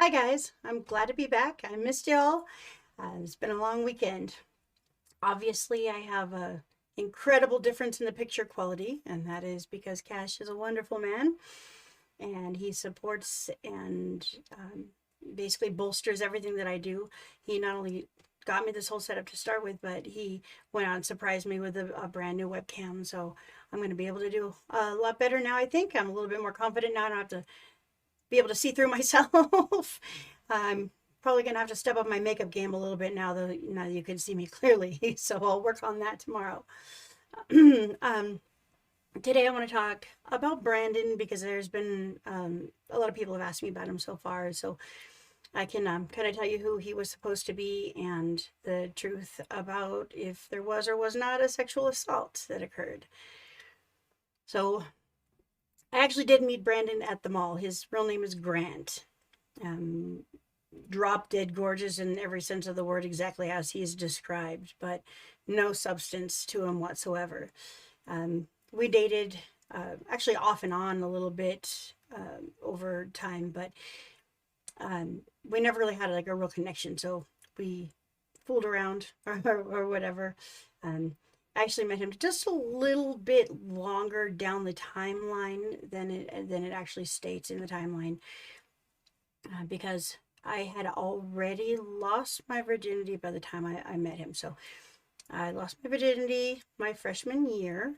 Hi guys, I'm glad to be back. I missed y'all. It's been a long weekend. Obviously, I have a incredible difference in the picture quality, and that is because Cash is a wonderful man, and he supports and basically bolsters everything that I do. He not only got me this whole setup to start with, but he went out and surprised me with a brand new webcam. So I'm going to be able to do a lot better now. I think I'm a little bit more confident now. I don't have to be able to see through myself. I'm probably gonna have to step up my makeup game a little bit now, though. Now that you can see me clearly, so I'll work on that tomorrow. um, Today I want to talk about Brandon because there's been a lot of people have asked me about him so far, so I can kind of tell you who he was supposed to be and the truth about if there was or was not a sexual assault that occurred. So I actually did meet Brandon at the mall. His real name is Grant. Um, Drop dead gorgeous in every sense of the word, exactly as he is described, but no substance to him whatsoever. We dated actually off and on a little bit over time, but we never really had like a real connection. So we fooled around or whatever. I actually met him just a little bit longer down the timeline than it actually states in the timeline, because I had already lost my virginity by the time I met him. So I lost my virginity my freshman year.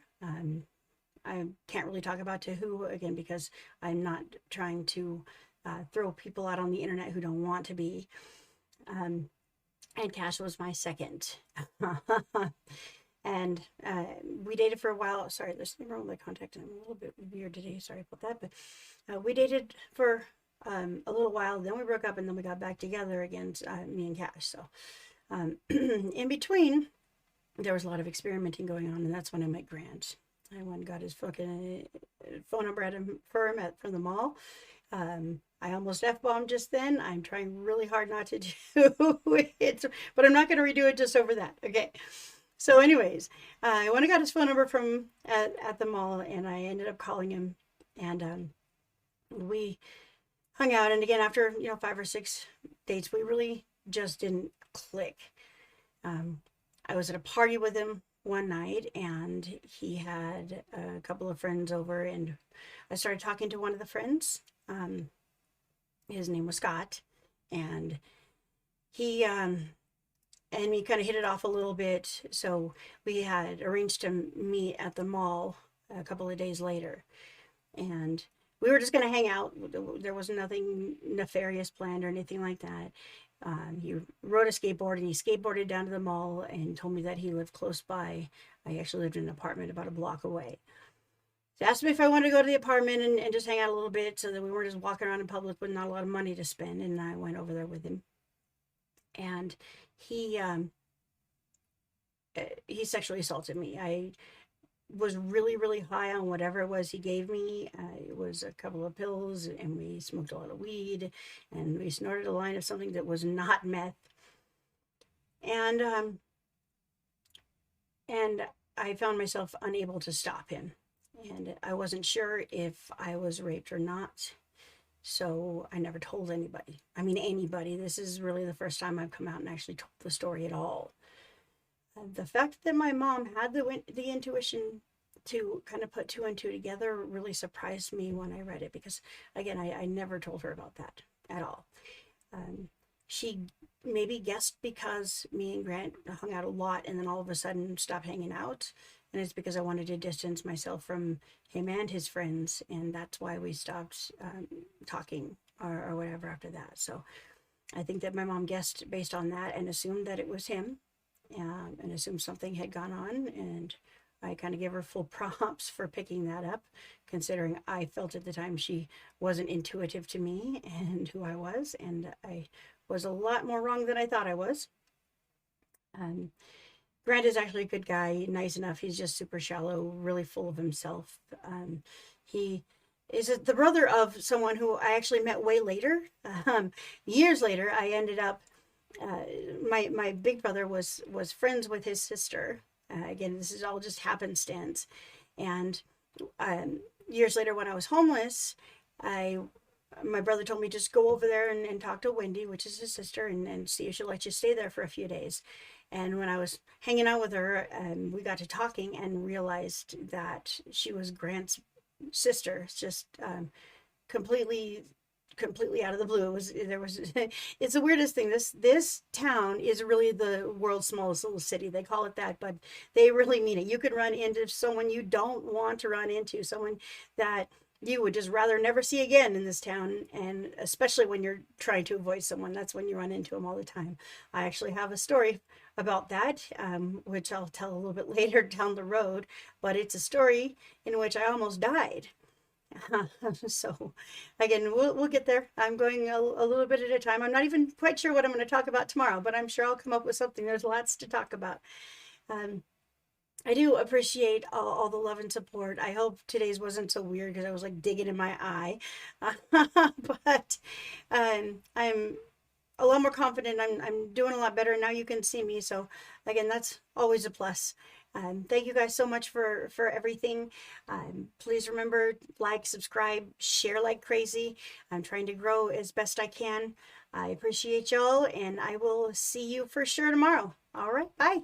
I can't really talk about to who again because I'm not trying to throw people out on the internet who don't want to be. And Cash was my second. And we dated for a while. Sorry, there's something wrong with my contact. I'm a little bit weird today. Sorry about that. But we dated for a little while. Then we broke up, and then we got back together again, me and Cash. So in between, there was a lot of experimenting going on, and that's when I met Grant. I went and got his fucking phone number for him from the mall. I almost F-bombed just then. I'm trying really hard not to do it, but I'm not going to redo it just over that. Okay. So anyways, I went and got his phone number from at the mall, and I ended up calling him, and we hung out. And again, after 5 or 6 dates, we really just didn't click. I was at a party with him one night, and he had a couple of friends over, and I started talking to one of the friends. His name was Scott, and he and we kind of hit it off a little bit. So we had arranged to meet at the mall a couple of days later, and we were just going to hang out. There was nothing nefarious planned or anything like that. He rode a skateboard, and he skateboarded down to the mall and told me that he lived close by. I actually lived in an apartment about a block away. He asked me if I wanted to go to the apartment and just hang out a little bit so that we weren't just walking around in public with not a lot of money to spend. And I went over there with him. And he sexually assaulted me. I was really, really high on whatever it was he gave me. It was a couple of pills, and we smoked a lot of weed, and we snorted a line of something that was not meth. And I found myself unable to stop him, and I wasn't sure if I was raped or not. So I never told anybody. I mean, anybody. This is really the first time I've come out and actually told the story at all. The fact that my mom had the intuition to kind of put two and two together really surprised me when I read it, because again, I never told her about that at all. She maybe guessed because me and Grant hung out a lot and then all of a sudden stopped hanging out, and it's because I wanted to distance myself from him and his friends, and that's why we stopped talking or whatever after that. So I think that my mom guessed based on that and assumed that it was him, and assumed something had gone on, and I kind of give her full props for picking that up, considering I felt at the time she wasn't intuitive to me and who I was, and I was a lot more wrong than I thought I was. Grant is actually a good guy, nice enough. He's just super shallow, really full of himself. He is the brother of someone who I actually met way later. Years later, I ended up my big brother was friends with his sister. Again, this is all just happenstance. And years later, when I was homeless, I my brother told me just go over there and talk to Wendy, which is his sister, and see if she'll let you stay there for a few days. And when I was hanging out with her, we got to talking and realized that she was Grant's sister. It's just completely completely out of the blue. It's the weirdest thing. This town is really the world's smallest little city. They call it that, but they really mean it. You could run into someone you don't want to run into, someone that you would just rather never see again in this town. And especially when you're trying to avoid someone, that's when you run into them all the time. I actually have a story about that, which I'll tell a little bit later down the road, but it's a story in which I almost died. So again, we'll get there. I'm going a little bit at a time. I'm not even quite sure what I'm going to talk about tomorrow, but I'm sure I'll come up with something. There's lots to talk about. Um, I do appreciate all the love and support. I hope today's wasn't so weird because I was like digging in my eye. But I'm a lot more confident. I'm doing a lot better now. You can see me. So again, that's always a plus. Thank you guys so much for everything. Please remember, like, subscribe, share like crazy. I'm trying to grow as best I can. I appreciate y'all, and I will see you for sure tomorrow. All right, bye.